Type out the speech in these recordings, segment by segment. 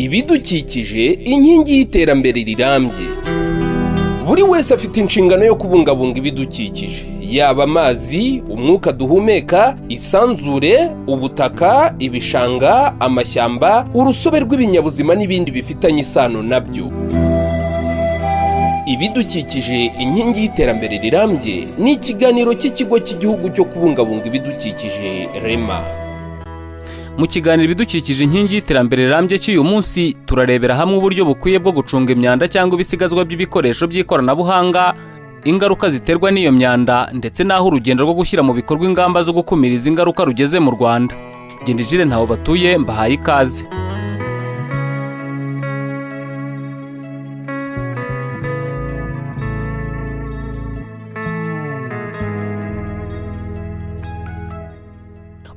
ibidukikije inkingi y'iterambere rirambye. Buri wese afite inshingano yo kubungabunga ibidukikije, yaba amazi, umwuka duhumeka, isanzure, ubutaka, ibishanga, amashyamba, urusobe rw'ibinyabuzima n'ibindi bifitanye isano nabyo. Ibidukikije inkingi y'iterambere rirambye ni ikiganiro cy'ikigo cy'igihugu cyo kubungabunga ibidukikije REMA. Mu kiganiro ibidukikije inkingi y'iterambere rirambye cy'uyu munsi turarebera hamwe uburyo bukwiye bwo gucunga imyanda cyangwa ibisigazwa by'ibikoresho by'ikoranabuhanga, ingaruka ziterwa n'iyo myanda ndetse n'aho urugendo rwo gushyira mu bikorwa ingamba zo gukumira izi ngaruka rugeze mu Rwanda. Gendijire ntaho batuye mbahaye ikaze.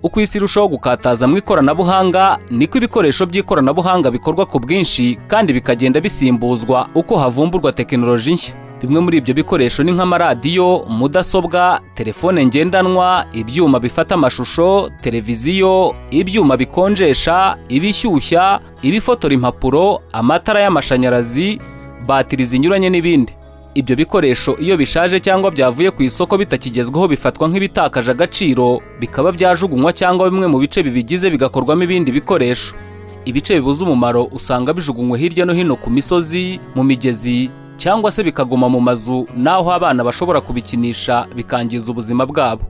Uko isi irushaho gukataza mu ikoranabuhanga, niko ibikoresho by'ikoranabuhanga bikorwa ku bwinshi kandi bikagenda bisimbuzwa uko havumburwa tekinoloji nshya. Bimwe muri ibyo bikoresho ni nk'amaradiyo, mudasobwa, telefone ngendanwa, ibyuma bifata amashusho, televiziyo, ibyuma bikonjesha, ibishyushya, ibifotora impapuro, amatara y'amashanyarazi, batiri zinyuranye n'ibindi. Ibyo bikoresho iyo bishaje cyangwa byavuye ku isoko bitakigezweho bifatwa nk'ibitakaje agaciro, bikaba byajugunywa cyangwa bimwe mu bice bibigize bigakorwamo ibindi bikoresho. Ibice bibuze umumaro usanga bijugunywe hirya no hino ku misozi, mu migezi, cyangwa se bikaguma mu mazu naho abana bashobora kubikinisha bikangiza ubuzima bwabo.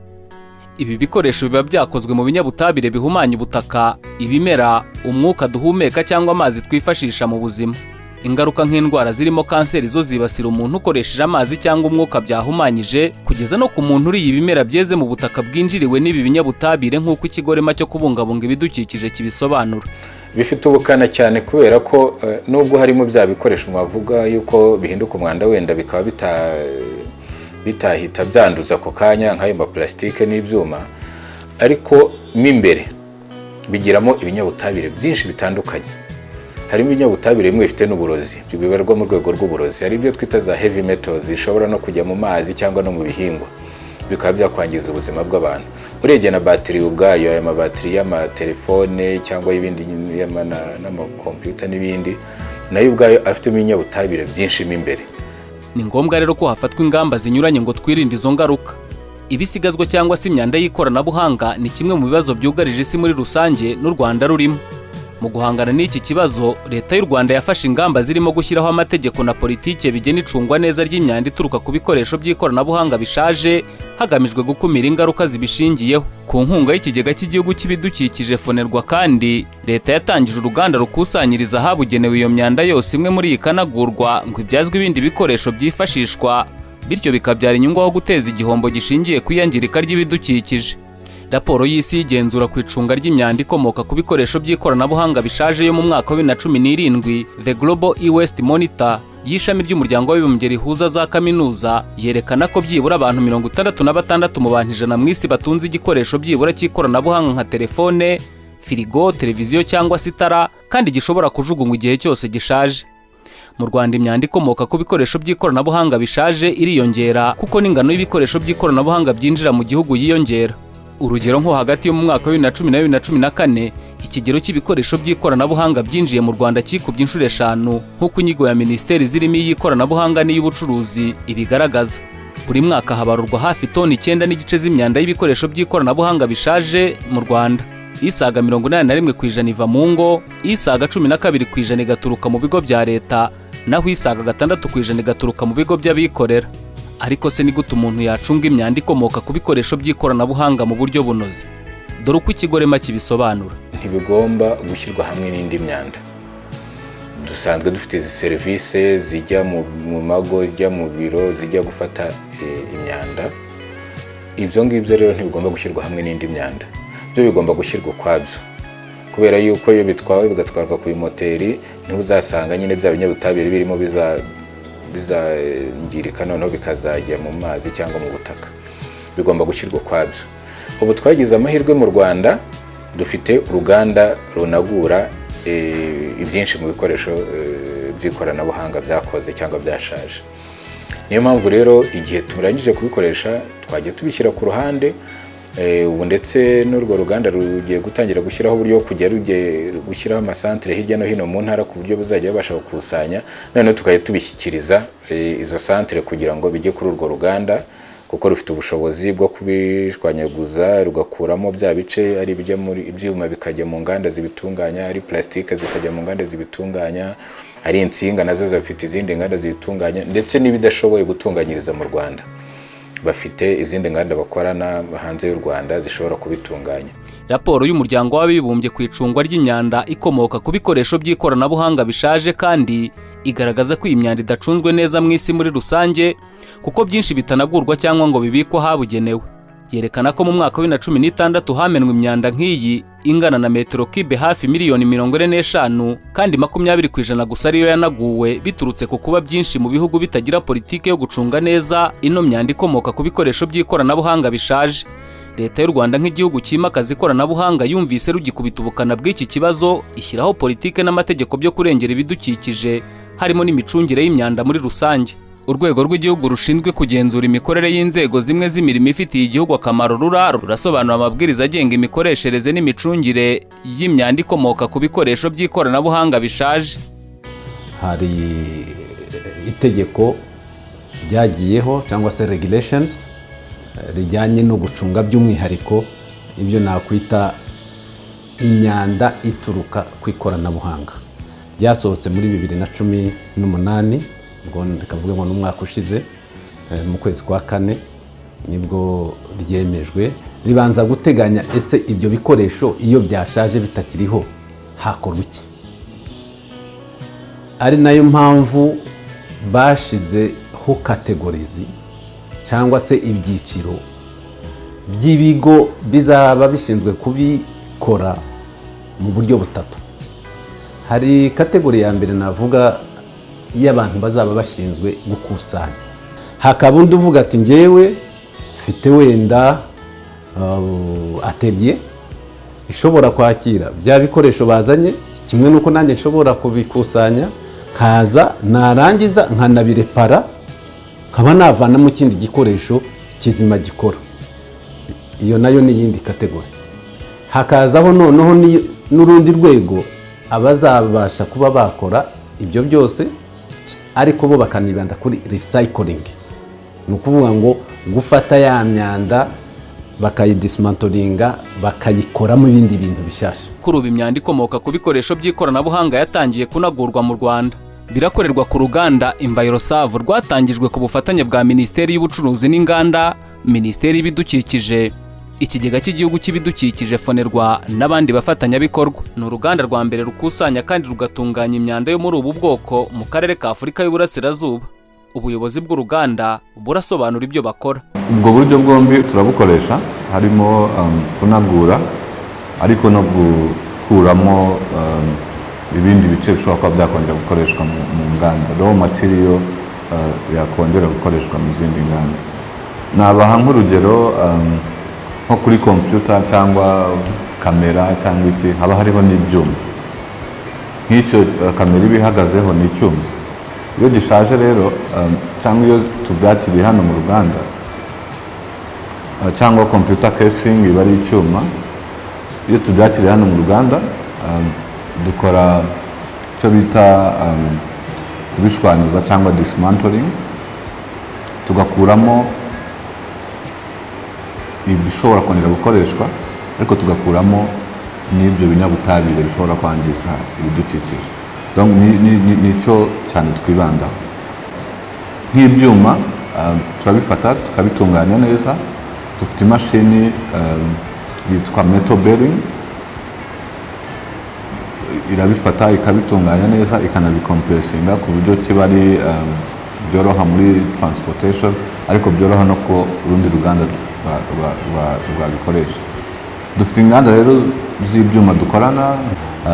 Ibi bikoresho biba byakozwe mu binyabutabire bihumanya ubutaka, ibimera, umwuka duhumeka cyangwa amazi twifashisha mu buzima. Ingaruka nk'indwara zirimo kanseri zo zibasira umuntu ukoresheje amazi cyangwa umwuka byahumanyije, kugeza no ku muntu uriye ibimera byeze mu butaka bwinjiriwe n'ibi binyabutabire nk'uko ikigo REMA cyo kubungabunga ibidukikije kibisobanura. Bifite ubukana cyane kubera ko nubwo harimo bya bikoresho mwavuga yuko bihinduka umwanda wenda bikaba bitahita byanduza ako kanya nk'ayo maplastike n'ibyuma, ariko mo imbere bigiramo ibinyabutabire byinshi bitandukanye. Harimo ibinyabutabire bimwe bifite n'uburozi, bibarwa mu rwego rw'uburozi. Hari ibyo twita za heavy metals zishobora no kujya mu mazi cyangwa no mu bihingwa, bikaba byakwangiza ubuzima bw'abantu. Urebye na batiri ubwayo, aya mabatiri y'amatelefone cyangwa y'ibindi n'amakompiyuta n'ibindi, nayo ubwayo afite ibinyabutabire byinshi mo imbere. Ni ngombwa rero ko hafatwa ingamba zinyuranye ngo twirinde izo ngaruka. Ibisigazwa cyangwa se imyanda y'ikoranabuhanga ni kimwe mu bibazo byugarije isi muri rusange n'u Rwanda rurimo. Mu guhangana n'iki kibazo, Leta y'u Rwanda yafashe ingamba zirimo gushyiraho amategeko na politike bigena icungwa neza ry'imyanda ituruka ku bikoresho by'ikoranabuhanga bishaje, hagamijwe gukumira ingaruka zibishingiyeho. Ku nkunga y'ikigega cy'igihugu cy'ibidukikije FONERWA kandi, Leta yatangije uruganda rukusanyiriza ahabugenewe iyo myanda yose, imwe muri ikanagurwa ngo ibyazwe ibindi bikoresho byifashishwa, bityo bikabyara inyungu aho guteza igihombo gishingiye ku iyangirika ry'ibidukikije. Raporo y'isi y'igenzura ku icunga ry'imyanda ikomoka ku bikoresho by'ikoranabuhanga bishaje yo mu mwaka wa 2017, The Global E-Waste Monitor y'ishami ry'umuryango w'abibumbye rihuza za kaminuza, yerekana ko byibura abantu 66 mu bantu 100 mu isi batunze igikoresho byibura cy'ikoranabuhanga nka telefone, firigo, televiziyo cyangwa se itara, kandi gishobora kujugunywa igihe cyose gishaje. Mu Rwanda imyanda ikomoka ku bikoresho by'ikoranabuhanga bishaje iriyongera kuko n'ingano y'ibikoresho by'ikoranabuhanga byinjira mu gihugu yiyongera. Urugero nko hagati yo mu mwaka wa 2010 na 2014, ikigero cy'ibikoresho by'ikoranabuhanga byinjiye mu Rwanda kikubye inshuro 5 nk'uko inyigo ya Minisiteri zirimo iy'ikoranabuhanga n'iy'ubucuruzi ibigaragaza. Buri mwaka habarurwa hafi toni 9 n'igice z'imyanda y'ibikoresho by'ikoranabuhanga bishaje mu Rwanda. Isaga 81% iva mu ngo, isaga 12% igaturuka mu bigo bya leta, naho isaga 6% igaturuka mu bigo by'abikorera. Ariko se ni gute umuntu yacunga imyanda ikomoka ku bikoresho by'ikoranabuhanga mu buryo bunoze? Dore uko ikigo REMA kibisobanura. Ntibigomba gushyirwa hamwe n'indi myanda. Dusanzwe dufite izi serivisi zijya mu mago, zijya mu biro, zijya gufata imyanda. Ibyo ngibyo rero ntibigomba gushyirwa hamwe n'indi myanda. Byo bigomba gushyirwa kwabyo. Kubera yuko iyo bitwawe bigatwarwa ku moteri, ntibuzasanga nyine bya binyabutabire birimo bizangirika noneho bikazajya mu mazi cyangwa mu butaka. Bigomba gushyirwa kwabyo. Ubu twagize amahirwe mu Rwanda, dufite uruganda runagura ibyinshi mu bikoresho by'ikoranabuhanga byakoze cyangwa byashaje. Niyo mpamvu rero igihe turangije kubikoresha twagiye tubishyira ku ruhande, ubu ndetse n'urwo ruganda rugiye gutangira gushyiraho uburyo kujya gushyiraho amasantere hirya no hino mu ntara ku buryo bazajya babasha gukusanya, noneho tukajya tubishyikiriza izo santere kugira ngo bijye kuri urwo ruganda, kuko rufite ubushobozi bwo kubishwanyaguza rugakuramo bya bice ari bijya muri ibyuma bikajya mu nganda zibitunganya, ari plastike zikajya mu nganda zibitunganya, ari insinga nazo zafite izindi nganda zibitunganya, ndetse n'ibidashoboye gutunganyiriza mu Rwanda bafite izindi nganda bakorana hanze y'u Rwanda zishobora kubitunganya. Raporo y'umuryango w'abibumbye ku icungwa ry'imyanda ikomoka ku bikoresho by'ikoranabuhanga bishaje kandi igaragaza ko iyi myanda idacunzwe neza mu isi muri rusange, kuko byinshi bitanagurwa cyangwa ngo bibikwe habugenewe. Yerekana ko mu mwaka wa 2016 hamenwe imyanda nk'iyi ingana na metero kibe hafi miliyoni 45, kandi 20% gusa ariyo yanaguwe biturutse ku kuba byinshi mu bihugu bitagira politike yo gucunga neza ino myanda ikomoka ku bikoresho by'ikoranabuhanga bishaje. Leta y'u Rwanda nk'igihugu cyimakaza ikoranabuhanga yumvise rugikubita ubukana bw'iki kibazo, ishyiraho politike n'amategeko byo kurengera ibidukikije harimo n'imicungire y'imyanda muri rusange. Urwego rw'igihugu rushinzwe kugenzura imikorere y'inzego zimwe z'imirimo ifitiye igihugu akamaro rurasobanura amabwiriza agenga imikoreshereze n'imicungire y'imyanda ikomoka ku bikoresho by'ikoranabuhanga bishaje. Hari itegeko ryagiyeho cyangwa se regulations rijyanye no gucunga by'umwihariko ibyo nakwita imyanda ituruka ku ikoranabuhanga, ryasohotse muri 2018, ngo ndikavuga ngo n'umwaka ushize mu kwezi kwa 4 nibwo ryemejwe. Ribanza guteganya ese ibyo bikoresho iyo byashaje bitakiriho hakorwa iki, ari nayo mpamvu bashizeho kategorizi cyangwa se ibyiciro by'ibigo bizaba bishinzwe kubikora mu buryo butatu. Hari kategori ya mbere navuga y'abantu bazaba bashinzwe gukusanya, hakaba undi uvuga ati ngewe mfite wenda atelier ishobora kwakira bya bikoresho bazanye, kimwe nuko nanjye nshobora kubikusanya kaza narangiza nkanabirepara nkaba navana mu kindi gikoresho kizima gikora. Iyo nayo ni yindi kategori. Hakazaho noneho n'urundi rwego abazabasha kuba bakora ibyo byose ariko bo bakanibanda kuri recycling, ni ukuvuga ngo gufata ya myanda bakayidismantolinga bakayikoramo ibindi bintu bishyashya. Kuri ubu imyanda ikomoka ku bikoresho by'ikoranabuhanga yatangiye kunagurwa mu Rwanda. Birakorerwa ku ruganda Envirosave rwatangijwe ku bufatanye bwa Minisiteri y'Ubucuruzi n'Inganda, Minisiteri y'Ibidukikije, Ikigega cy'Igihugu cy'Ibidukikije FONERWA n'abandi bafatanyabikorwa. Ni uruganda rwa mbere rukusanya kandi rugatunganya imyanda yo muri ubu bwoko mu karere ka Afurika y'Uburasirazuba. Ubuyobozi bw'uruganda burasobanura ibyo bakora. Ubwo buryo bwombi turabukoresha, harimo kunagura ariko no gukuramo ibindi bice bishobora kuba byakongera gukoreshwa mu nganda, raw material yakongera gukoreshwa mu zindi nganda. Nabaha nk'urugero nko kuri computer cyangwa kamera cyangwa iki, haba hariho n'ibyuma. Nk'icyo kamera ibihagazeho ni icyuma. Iyo gishaje rero cyangwa iyo tubyakiriye hano mu ruganda, cyangwa computer casing iba ari icyuma, iyo tubyakiriye hano mu ruganda dukora icyo bita kubishwanyuza cyangwa dismantling, tugakuramo ibishobora kongera gukoreshwa ariko tugakuramo n'ibyo binyabutabire bishobora kwangiza ibidukikije. Nicyo cyane twibandaho. Nk'ibyuma turabifata tukabitunganya neza, dufite imashini yitwa metal bearing, irabifata ikabitunganya neza ikanabikompresinga ku buryo kiba ari byoroha muri transportation, ariko byoroha no ku rundi ruganda rwabikoresha. Dufite inganda rero z'ibyuma dukorana,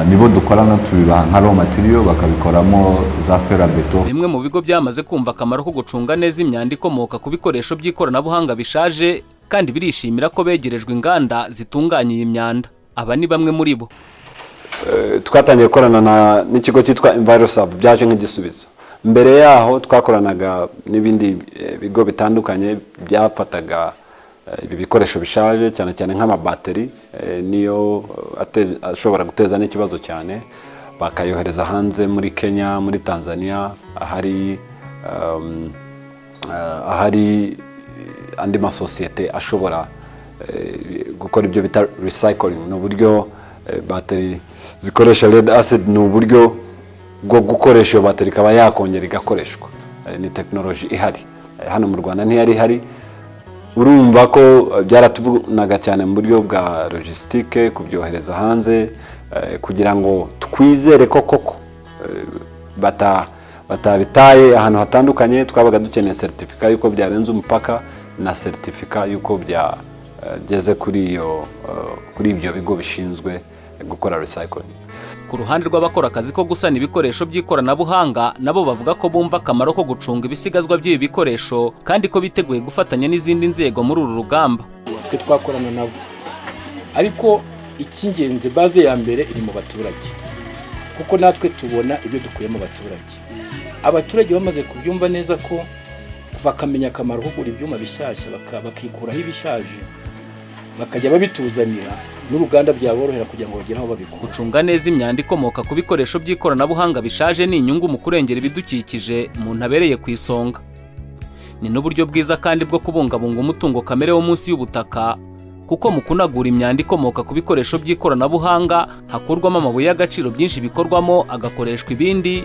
nibo dukorana tubibaha nka raw material bakabikoramo za ferabeto. Bimwe mu bigo byamaze kumva akamaro ko gucunga neza imyanda ikomoka ku bikoresho by'ikoranabuhanga bishaje kandi birishimira ko begerejwe inganda zitunganya iyi myanda. Aba ni bamwe muri bo. Twatangiye gukorana n'ikigo cyitwa Envirosave byaje nk'igisubizo. Mbere yaho twakoranaga n'ibindi bigo bitandukanye byafataga ibi bikoresho bishaje cyane cyane nk'amabateri niyo ashobora guteza n'ikibazo cyane, bakayohereza hanze muri Kenya, muri Tanzania, ahari andi masosiyete ashobora gukora ibyo bita recycling. Ni uburyo bateri zikoresha lead acid, ni uburyo bwo gukoresha iyo bateri ikaba yakongera igakoreshwa. Ni tekinoloji ihari hano mu Rwanda, ntiyari ihari. Urumva ko byaratuvunaga cyane mu buryo bwa logistique kubyohereza hanze, kugira ngo twizere ko koko batabitaye ahantu hatandukanye. Twabaga dukeneye certificate yuko byarenze umupaka na certificate yuko byageze kuri ibyo bigo bishinzwe gukora recycling. Ku ruhande rw'abakora akazi ko gusana ibikoresho by'ikoranabuhanga, nabo bavuga ko bumva akamaro ko gucunga ibisigazwa by'ibi bikoresho kandi ko biteguye gufatanya n'izindi nzego muri uru rugamba. Twe twakorana nabo, ariko icy'ingenzi baze ya mbere iri mu baturage, kuko natwe tubona ibyo dukuye mu baturage. Abaturage bamaze kubyumva neza ko bakamenya akamaro ko kugura ibyuma bishyashya, bakikuraho ibishaje, bakajya babituzanira, n'uruganda byaborohera kugira ngo bagere aho babikora. Gucunga neza imyanda ikomoka ku bikoresho by'ikoranabuhanga bishaje ni inyungu mu kurengera ibidukikije umuntu abereye ku isonga. Ni n'uburyo bwiza kandi bwo kubungabunga umutungo kamere wo munsi y'ubutaka, kuko mu kunagura imyanda ikomoka ku bikoresho by'ikoranabuhanga hakurwamo amabuye y'agaciro byinshi bikorwamo agakoreshwa ibindi,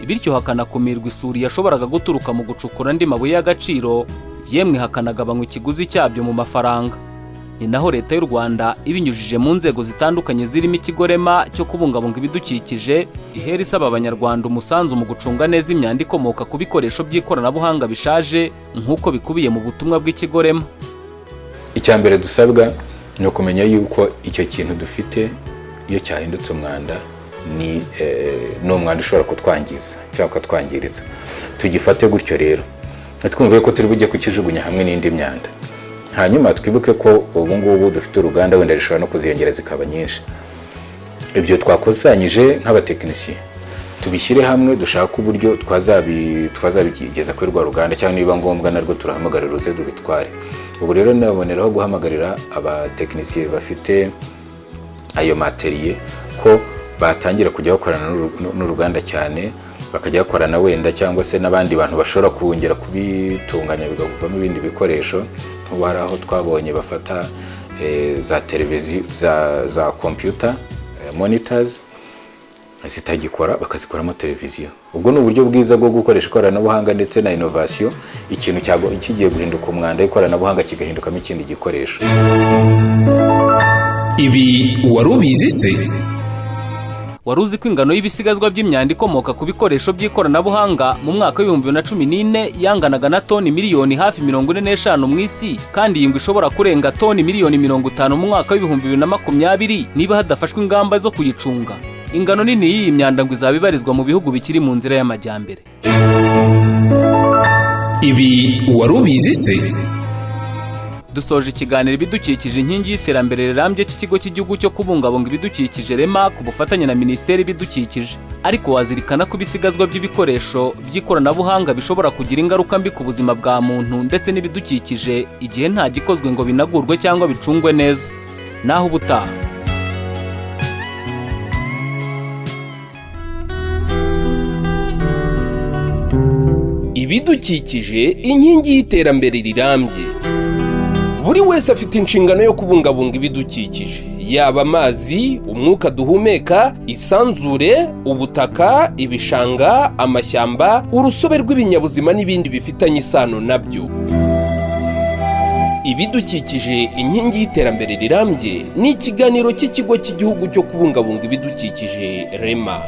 bityo hakanakumirwa isuri yashoboraga guturuka mu gucukura andi mabuye y'agaciro, yemwe hakanagabanywa ikiguzi cyabyo mu mafaranga. Ni naho Leta y'u Rwanda ibinyujije mu nzego zitandukanye zirimo ikigo REMA cyo kubungabunga ibidukikije, ihera isaba Abanyarwanda umusanzu mu gucunga neza imyanda ikomoka ku bikoresho by'ikoranabuhanga bishaje nk'uko bikubiye mu butumwa bw'ikigo REMA. Icya mbere dusabwa ni ukumenya yuko icyo kintu dufite iyo cyahindutse umwanda ni umwanda ushobora kutwangiza cyangwa kutwangiriza. Tugifate gutyo rero, twumve ko turi bujye kukijugunya hamwe n'indi myanda. Hanyuma twibuke ko ubu ngubu dufite uruganda wenda rishobora no kuziyongera zikaba nyinshi. Ibyo twakusanyije nk'abatekinisiye tubishyire hamwe, dushaka uburyo twazabigeza kuri rwa ruganda, cyangwa niba ngombwa narwo turahamagarira uze rubitware. Ubu rero naboneraho guhamagarira abatekinisiye bafite ayo materiye ko batangira kujya bakorana n'uruganda cyane, bakajya bakorana wenda cyangwa se n'abandi bantu bashobora kongera kubitunganya bigakuvamo ibindi bikoresho. Ubu hari aho twabonye bafata za televiziyo za computer monitors zitagikora bakazikoramo televiziyo. Ubwo ni uburyo bwiza bwo gukoresha ikoranabuhanga ndetse na innovation, ikintu kigiye guhinduka umwanda ikoranabuhanga kigahindukamo ikindi gikoresho. Ibi wari ubizi se? Wari uzi ko ingano y'ibisigazwa by'imyanda ikomoka ku bikoresho by'ikoranabuhanga mu mwaka wa 2014 yanganaga na toni miliyoni hafi 45 mu isi, kandi iyi ngo ishobora kurenga toni miliyoni 50 mu mwaka wa 2020 niba hadafashwe ingamba zo kuyicunga. Ingano nini y'iyi myanda ngo izaba ibarizwa mu bihugu bikiri mu nzira y'amajyambere. Ibi wari ubizi se? Dusoje ikiganiro ibidukikije inkingi y'iterambere rirambye cy'ikigo cy'igihugu cyo kubungabunga ibidukikije REMA ku bufatanye na Minisiteri y'Ibidukikije. Ariko wazirikana ko ibisigazwa by'ibikoresho by'ikoranabuhanga bishobora kugira ingaruka mbi ku buzima bwa muntu ndetse n'ibidukikije igihe nta gikozwe ngo binagurwe cyangwa bicungwe neza. Naho ubutaha. Ibidukikije inkingi y'iterambere rirambye. Buri wese afite inshingano yo kubungabunga ibidukikije, yaba amazi, umwuka duhumeka, isanzure, ubutaka, ibishanga, amashyamba, urusobe rw'ibinyabuzima n'ibindi bifitanye isano nabyo. Ibidukikije inkingi y'iterambere rirambye ni ikiganiro cy'ikigo cy'igihugu cyo kubungabunga ibidukikije REMA.